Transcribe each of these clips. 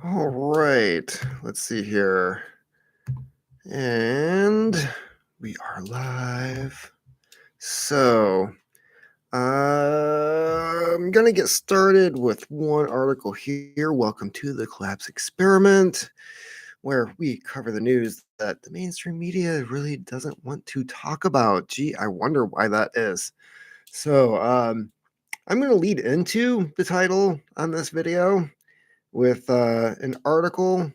All right, let's see here. And we are live. So, I'm going to get started with one article here. Welcome to the Collapse Experiment, where we cover the news that the mainstream media really doesn't want to talk about. Gee, I wonder why that is. So, I'm going to lead into the title on this video with an article.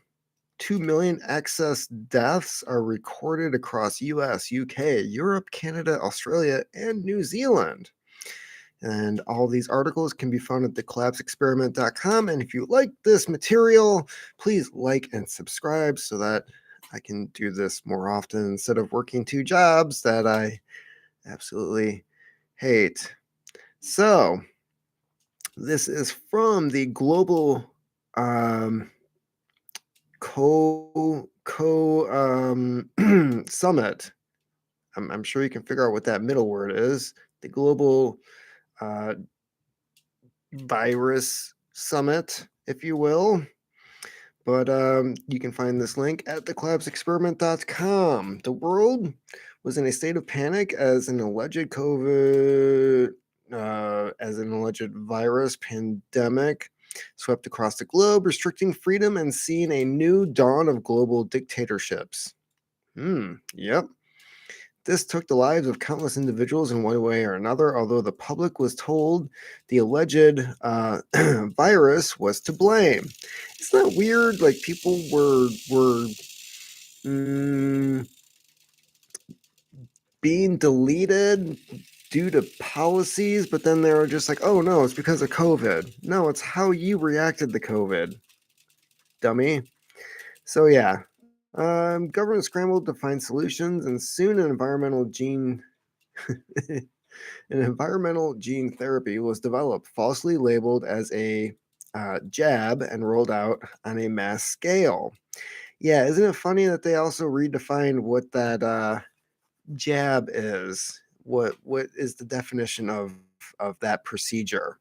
2 million excess deaths are recorded across US, UK, Europe, Canada, Australia, and New Zealand. And all these articles can be found at thecollapseexperiment.com. And if you like this material, please like and subscribe so that I can do this more often instead of working two jobs that I absolutely hate. So, this is from the Global Summit. I'm sure you can figure out what that middle word is. The Global uh, Virus Summit, if you will. But you can find this link at thecollapseexperiment.com. The world was in a state of panic as an alleged virus pandemic swept across the globe, restricting freedom and seeing a new dawn of global dictatorships. Yep. This took the lives of countless individuals in one way or another, although the public was told the alleged virus was to blame. Isn't that weird? Like people were being deleted due to policies, but then they were just like, oh no, it's because of COVID. No, it's how you reacted to COVID, dummy. So yeah, government scrambled to find solutions, and soon an environmental gene therapy was developed, falsely labeled as a jab, and rolled out on a mass scale. Yeah, isn't it funny that they also redefined what that jab is? What is the definition of that procedure?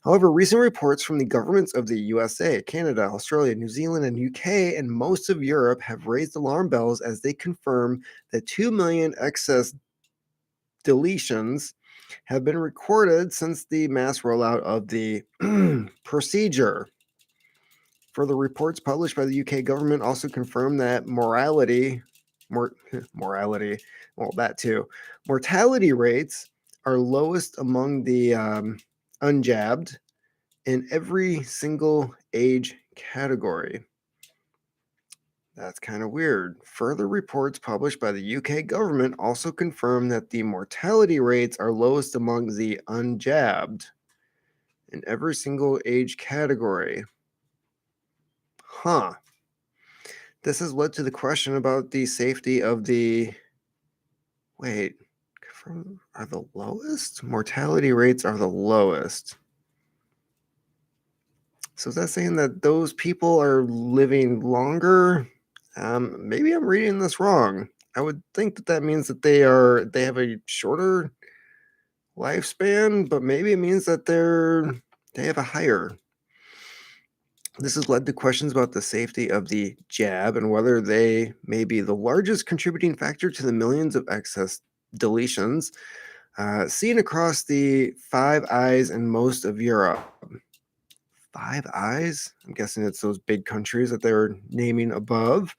However, recent reports from the governments of the USA, Canada, Australia, New Zealand, and UK, and most of Europe have raised alarm bells as they confirm that 2 million excess deletions have been recorded since the mass rollout of the procedure. Further reports published by the UK government also confirm that mortality, well, that too, mortality rates are lowest among the unjabbed in every single age category. That's kind of weird. Further reports published by the UK government also confirm that the mortality rates are lowest among the unjabbed in every single age category. Huh. This has led to the question about the safety of the. Wait, are the lowest? Mortality rates are the lowest. So is that saying that those people are living longer? Maybe I'm reading this wrong. I would think that that means that they have a shorter lifespan, but maybe it means that they have a higher. This has led to questions about the safety of the jab and whether they may be the largest contributing factor to the millions of excess deletions seen across the Five Eyes in most of Europe. Five Eyes? I'm guessing it's those big countries that they're naming above.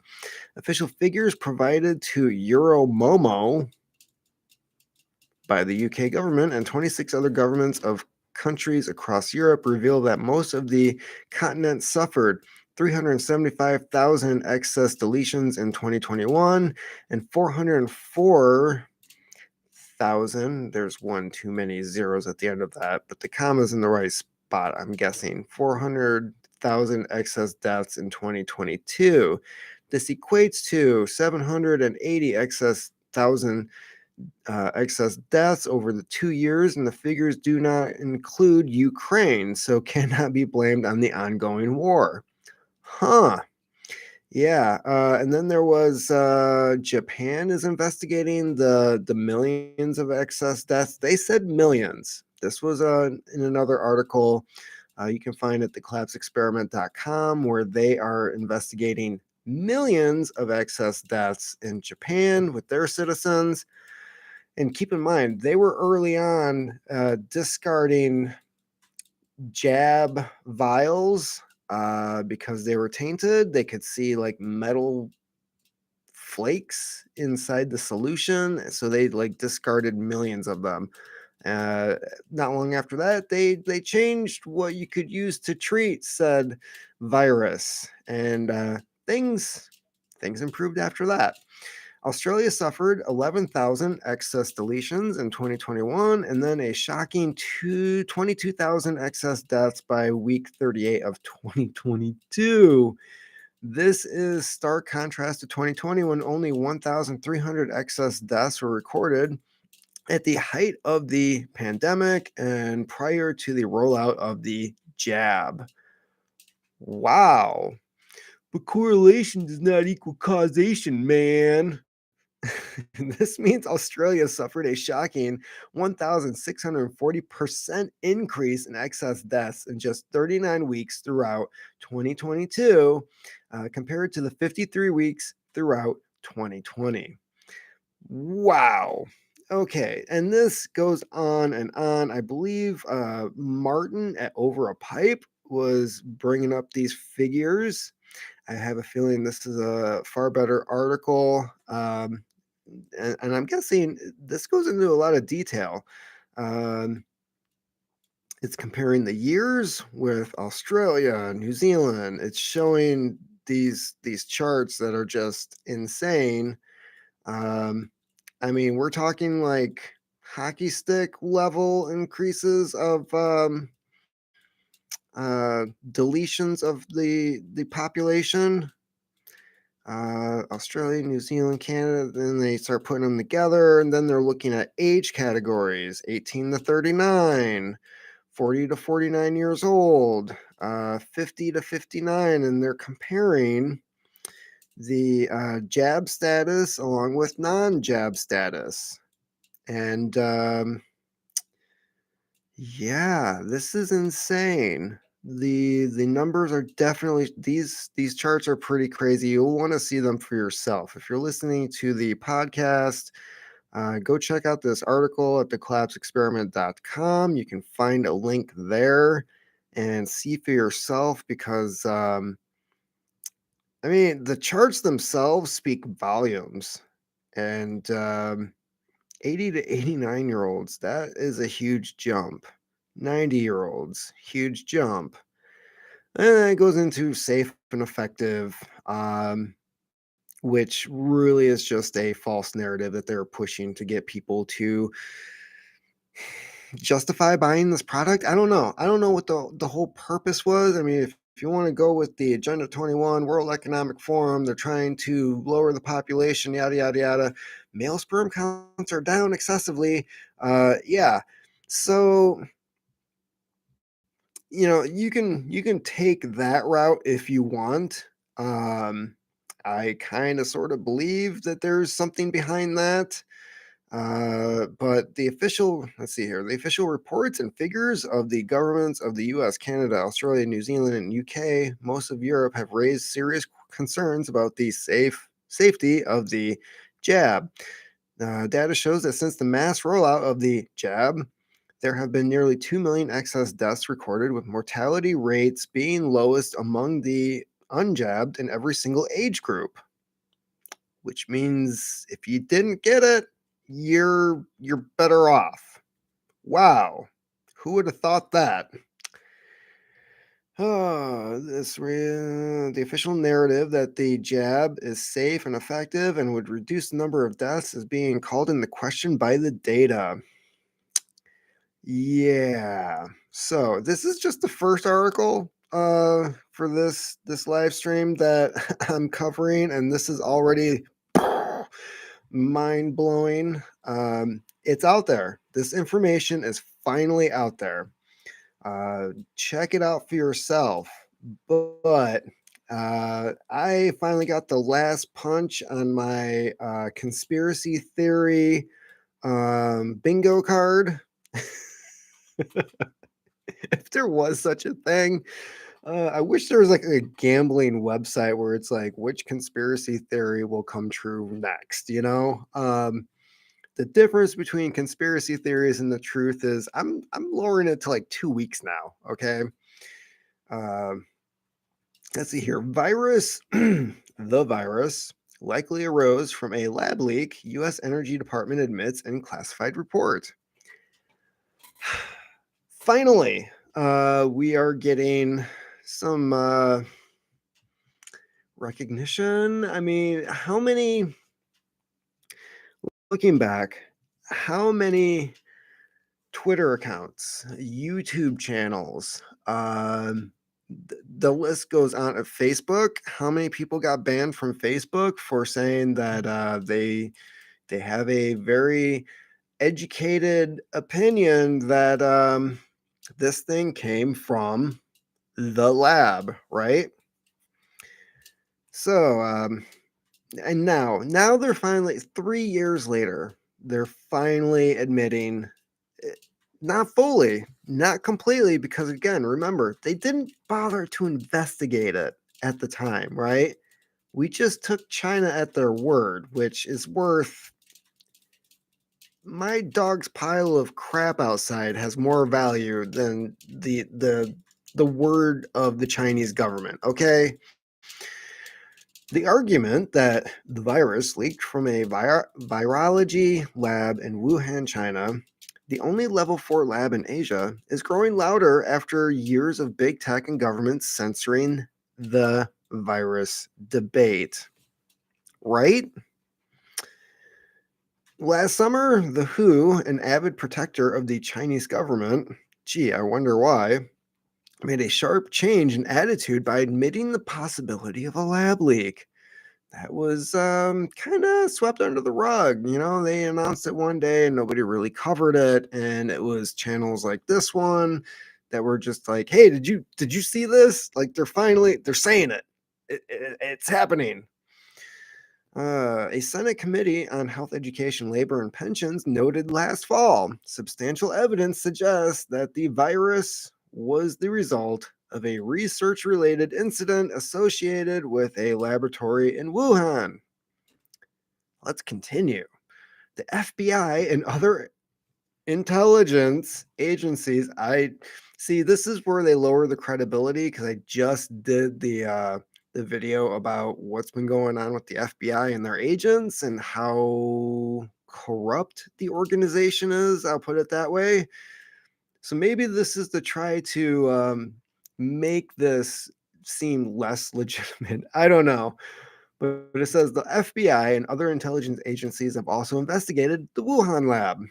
Official figures provided to Euromomo by the UK government and 26 other governments of countries across Europe reveal that most of the continent suffered 375,000 excess deletions in 2021 and 404,000. There's one too many zeros at the end of that, but the comma's in the right spot, I'm guessing. 400,000 excess deaths in 2022. This equates to 780 excess deaths over the 2 years, and the figures do not include Ukraine, so cannot be blamed on the ongoing war. Huh. Yeah, and then there was Japan is investigating the millions of excess deaths. They said millions. This was in another article You can find it at thecollapseexperiment.com, where they are investigating millions of excess deaths in Japan with their citizens. And keep in mind, they were early on discarding jab vials because they were tainted. They could see like metal flakes inside the solution, so they like discarded millions of them. Uh, Not long after that, they changed what you could use to treat said virus, and things improved after that. Australia suffered 11,000 excess deletions in 2021, and then a shocking 22,000 excess deaths by week 38 of 2022. This is stark contrast to 2020, when only 1,300 excess deaths were recorded at the height of the pandemic and prior to the rollout of the jab. Wow. But correlation does not equal causation, man. This means Australia suffered a shocking 1,640% increase in excess deaths in just 39 weeks throughout 2022, compared to the 53 weeks throughout 2020. Wow. Okay, and this goes on and on. I believe Martin at Over a Pipe was bringing up these figures. I have a feeling this is a far better article. And I'm guessing this goes into a lot of detail. Um, it's comparing the years with Australia, New Zealand. It's showing these charts that are just insane. Um, I mean, we're talking like hockey stick level increases of deletions of the population. Australia, New Zealand, Canada. Then they start putting them together, and then they're looking at age categories: 18 to 39, 40 to 49 years old, 50 to 59, and they're comparing the jab status along with non-jab status. And yeah, this is insane. The numbers are definitely, these charts are pretty crazy. You'll want to see them for yourself. If you're listening to the podcast, go check out this article at thecollapseexperiment.com. You can find a link there and see for yourself, because I mean, the charts themselves speak volumes. And 80 to 89-year-olds, that is a huge jump. 90-year-olds, huge jump. And then it goes into safe and effective, which really is just a false narrative that they're pushing to get people to justify buying this product. I don't know. I don't know what the whole purpose was. I mean, if you want to go with the Agenda 21, World Economic Forum, they're trying to lower the population, yada yada yada. Male sperm counts are down excessively. Yeah. So, you can take that route if you want. I kind of sort of believe that there's something behind that. But let's see here, the official reports and figures of the governments of the US, Canada, Australia, New Zealand, and UK, most of Europe, have raised serious concerns about the safety of the jab. Data shows that since the mass rollout of the jab, there have been nearly 2 million excess deaths recorded, with mortality rates being lowest among the unjabbed in every single age group, which means if you didn't get it, you're better off. Wow. Who would have thought that? The official narrative that the jab is safe and effective and would reduce the number of deaths is being called into question by the data. Yeah. So this is just the first article for this live stream that I'm covering, and this is already mind blowing. It's out there. This information is finally out there. Check it out for yourself. But I finally got the last punch on my conspiracy theory bingo card. If there was such a thing, I wish there was like a gambling website where it's like which conspiracy theory will come true next, you know? The difference between conspiracy theories and the truth is I'm lowering it to like 2 weeks now. Okay. Um, let's see here. The virus likely arose from a lab leak, US Energy Department admits in classified report. Finally, we are getting some recognition. I mean, looking back, how many Twitter accounts, YouTube channels, the list goes on of Facebook. How many people got banned from Facebook for saying that they have a very educated opinion that this thing came from the lab, right? So, and now they're finally 3 years later, they're finally admitting, eh, not fully, not completely, because again, remember, they didn't bother to investigate it at the time, right? We just took China at their word, which is worth my dog's pile of crap outside has more value than the word of the Chinese government, okay? The argument that the virus leaked from a virology lab in Wuhan, China, the only level 4 lab in Asia, is growing louder after years of big tech and governments censoring the virus debate. Right? Last summer, the WHO, an avid protector of the Chinese government, gee, I wonder why, made a sharp change in attitude by admitting the possibility of a lab leak. That was kind of swept under the rug. You know, they announced it one day and nobody really covered it. And it was channels like this one that were just like, "Hey, did you see this? Like, they're saying it. It's happening." A Senate Committee on Health, Education, Labor, and Pensions noted last fall substantial evidence suggests that the virus was the result of a research related incident associated with a laboratory in Wuhan. Let's continue. The FBI and other intelligence agencies, I see this is where they lower the credibility because I just did the video about what's been going on with the FBI and their agents and how corrupt the organization is. I'll put it that way. So maybe this is to try to make this seem less legitimate. I don't know. But it says the FBI and other intelligence agencies have also investigated the Wuhan lab.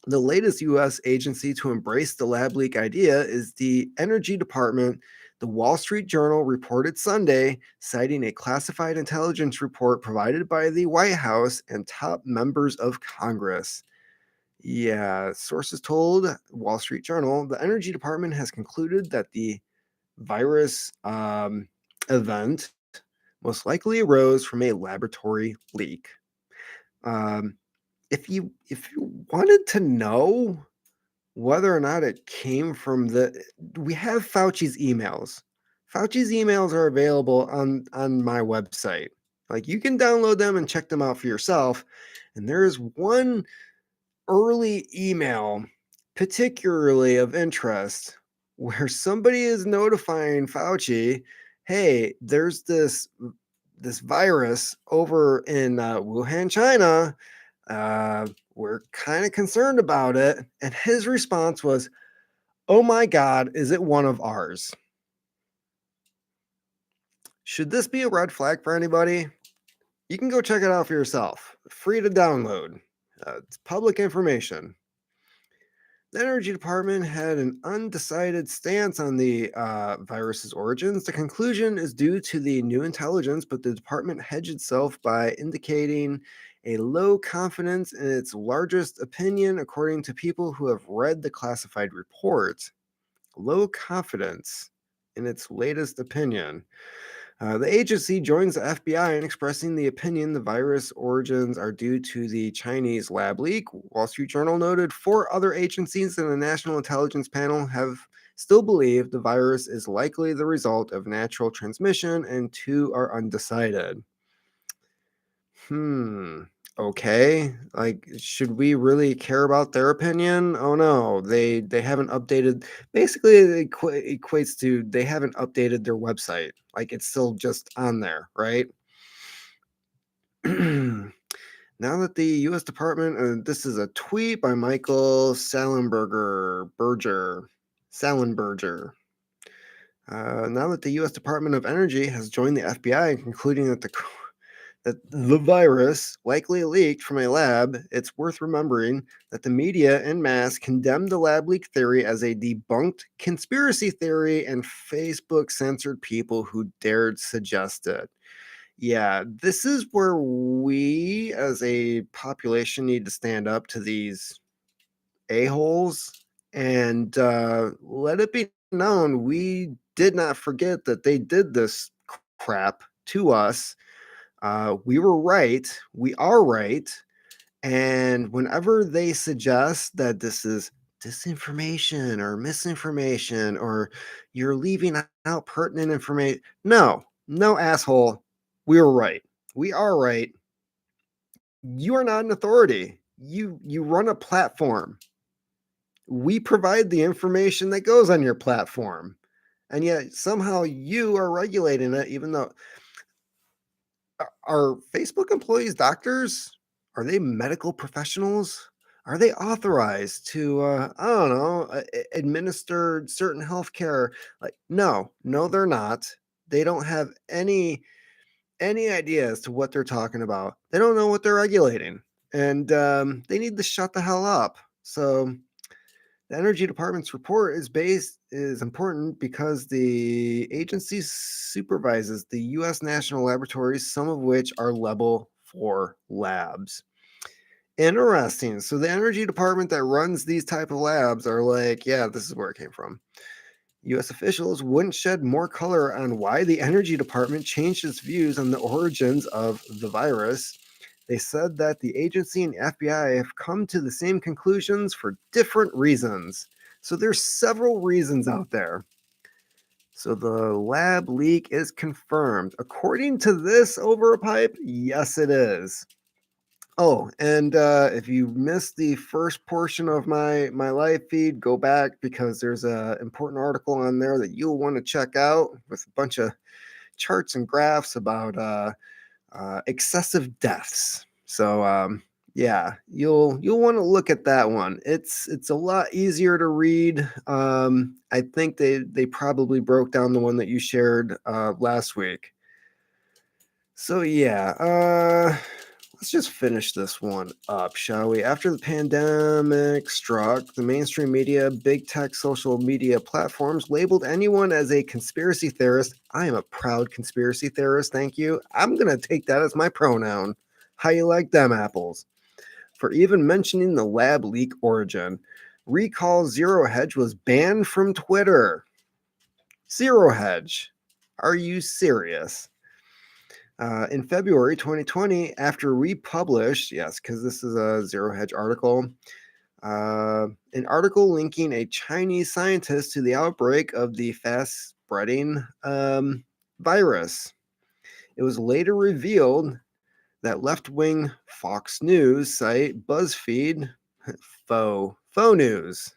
The latest US agency to embrace the lab leak idea is the Energy Department. The Wall Street Journal reported Sunday, citing a classified intelligence report provided by the White House and top members of Congress. Yeah, sources told Wall Street Journal the Energy Department has concluded that the virus event most likely arose from a laboratory leak. Um, if you wanted to know whether or not it came from we have Fauci's emails. Fauci's emails are available on my website. Like you can download them and check them out for yourself. And there is one early email particularly of interest where somebody is notifying Fauci, hey, there's this virus over in Wuhan, China. We're kind of concerned about it. And his response was, oh my God, is it one of ours? Should this be a red flag for anybody? You can go check it out for yourself. Free to download. It's public information. The Energy Department had an undecided stance on the virus's origins. The conclusion is due to the new intelligence, but the department hedged itself by indicating a low confidence in its largest opinion, according to people who have read the classified report. Low confidence in its latest opinion. The agency joins the FBI in expressing the opinion the virus origins are due to the Chinese lab leak. Wall Street Journal noted 4 other agencies and a national intelligence panel have still believed the virus is likely the result of natural transmission, and 2 are undecided. Hmm. Okay. Like, should we really care about their opinion? Oh no, they haven't updated. Basically, it equates to they haven't updated their website. Like, it's still just on there, right? Now that the U.S. Department, this is a tweet by Michael Sallenberger. Now that the U.S. Department of Energy has joined the FBI in concluding that the virus likely leaked from a lab, it's worth remembering that the media en masse condemned the lab leak theory as a debunked conspiracy theory, and Facebook censored people who dared suggest it. Yeah, this is where we as a population need to stand up to these a-holes and let it be known we did not forget that they did this crap to us. We were right. We are right. And whenever they suggest that this is disinformation or misinformation or you're leaving out pertinent information, no, no, asshole. We were right. We are right. You are not an authority. You run a platform. We provide the information that goes on your platform. And yet somehow you are regulating it, even though are Facebook employees doctors? Are they medical professionals? Are they authorized to, I don't know, administer certain healthcare? Like, no, no, they're not. They don't have any idea as to what they're talking about. They don't know what they're regulating, and they need to shut the hell up. So the Energy Department's report is important because the agency supervises the U.S. national laboratories, some of which are level 4 labs. Interesting. So the Energy Department that runs these type of labs are like, yeah, this is where it came from. U.S. officials wouldn't shed more color on why the Energy Department changed its views on the origins of the virus. They said that the agency and FBI have come to the same conclusions for different reasons. So there's several reasons out there. So the lab leak is confirmed. According to this over a pipe, yes, it is. Oh, and if you missed the first portion of my live feed, go back because there's a important article on there that you'll want to check out with a bunch of charts and graphs about excessive deaths. So yeah, you'll want to look at that one. It's a lot easier to read. I think they probably broke down the one that you shared last week. So yeah, let's just finish this one up, shall we? After the pandemic struck, the mainstream media, big tech social media platforms labeled anyone as a conspiracy theorist. I am a proud conspiracy theorist, thank you. I'm going to take that as my pronoun. How you like them apples? For even mentioning the lab leak origin. Recall Zero Hedge was banned from Twitter. Zero Hedge. Are you serious? In February 2020, after we published, yes, because this is a Zero Hedge article, an article linking a Chinese scientist to the outbreak of the fast spreading virus. It was later revealed that left wing Fox News site BuzzFeed, faux news.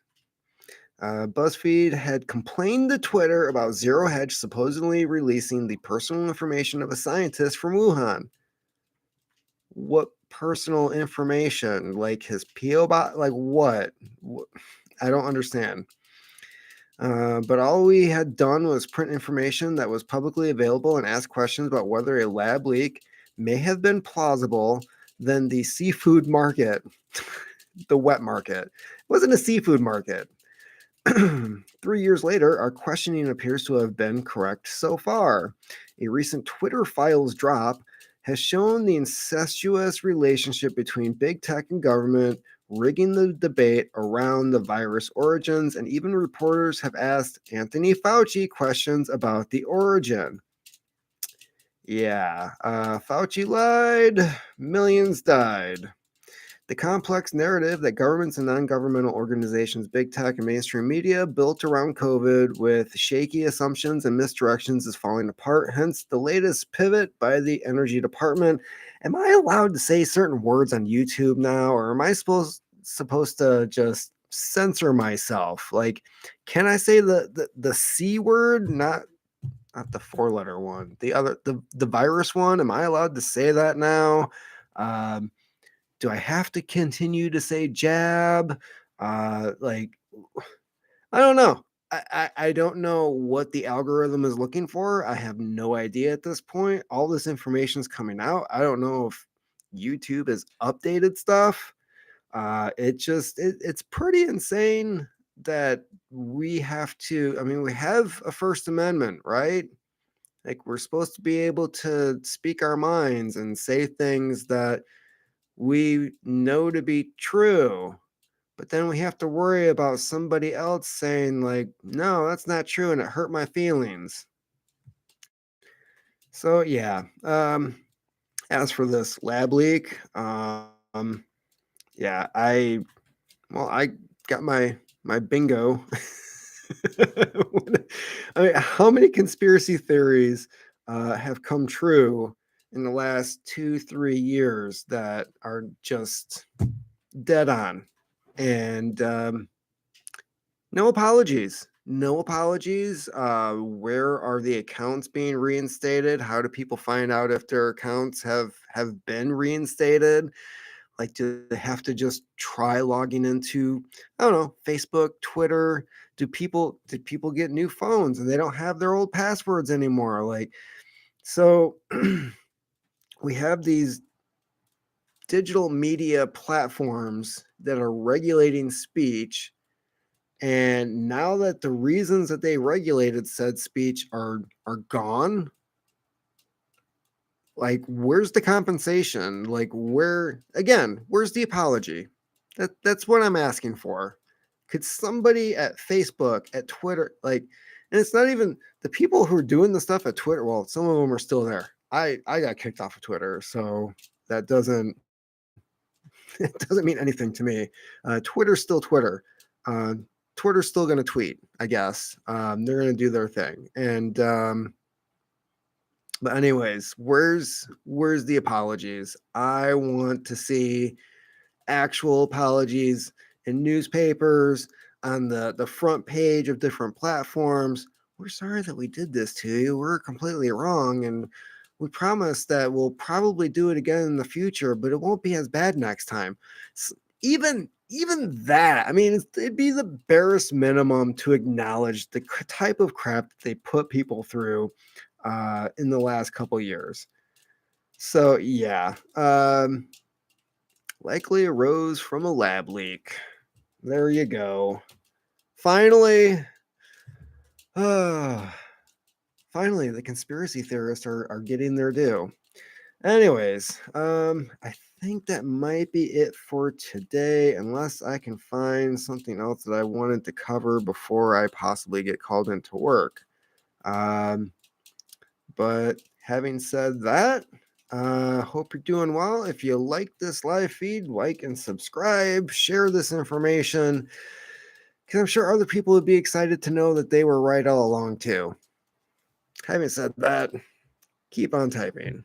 BuzzFeed had complained to Twitter about Zero Hedge supposedly releasing the personal information of a scientist from Wuhan. What personal information? Like his PO box? Like what? I don't understand. But all we had done was print information that was publicly available and ask questions about whether a lab leak may have been plausible. Then the seafood market, the wet market, wasn't a seafood market. 3 years later, our questioning appears to have been correct so far. A recent Twitter files drop has shown the incestuous relationship between big tech and government, rigging the debate around the virus origins, and even reporters have asked Anthony Fauci questions about the origin. Yeah, Fauci lied, millions died. The complex narrative that governments and non governmental organizations, big tech, and mainstream media built around COVID with shaky assumptions and misdirections is falling apart. Hence, the latest pivot by the Energy Department. Am I allowed to say certain words on YouTube now, or am I supposed to just censor myself? Like, can I say the C word? Not the four-letter one. The other the virus one. Am I allowed to say that now? Um, do I have to continue to say jab? Like, I don't know. I don't know what the algorithm is looking for. I have no idea at this point. All this information is coming out. I don't know if YouTube has updated stuff. It's pretty insane that we have to. I mean, we have a First Amendment, right? Like, we're supposed to be able to speak our minds and say things that we know to be true, but then we have to worry about somebody else saying, like, no, that's not true and it hurt my feelings. So yeah, as for this lab leak, yeah, I got my bingo. I mean, how many conspiracy theories have come true in the last 2 3 years that are just dead on? And no apologies. No apologies. Where are the accounts being reinstated? How do people find out if their accounts have been reinstated? Like, do they have to just try logging into, I don't know, Facebook, Twitter? Did people get new phones and they don't have their old passwords anymore? Like, so we have these digital media platforms that are regulating speech. And now that the reasons that they regulated said speech are gone, like, where's the compensation? Like, where's the apology? That's what I'm asking for. Could somebody at Facebook, at Twitter, like, and it's not even the people who are doing the stuff at Twitter. Well, some of them are still there. I got kicked off of Twitter, so that doesn't it doesn't mean anything to me. Twitter's still Twitter. Uh, Twitter's still going to tweet, I guess. They're going to do their thing. And but anyways, where's the apologies? I want to see actual apologies in newspapers, on the front page of different platforms. We're sorry that we did this to you. We're completely wrong, and we promise that we'll probably do it again in the future, but it won't be as bad next time. Even that, I mean, it'd be the barest minimum to acknowledge the type of crap that they put people through in the last couple years. So yeah, likely arose from a lab leak. There you go. Finally, uh, finally, the conspiracy theorists are getting their due. Anyways, I think that might be it for today, unless I can find something else that I wanted to cover before I possibly get called into work. Um, but having said that, hope you're doing well. If you like this live feed, like and subscribe, share this information, because I'm sure other people would be excited to know that they were right all along, too. Having said that, keep on typing.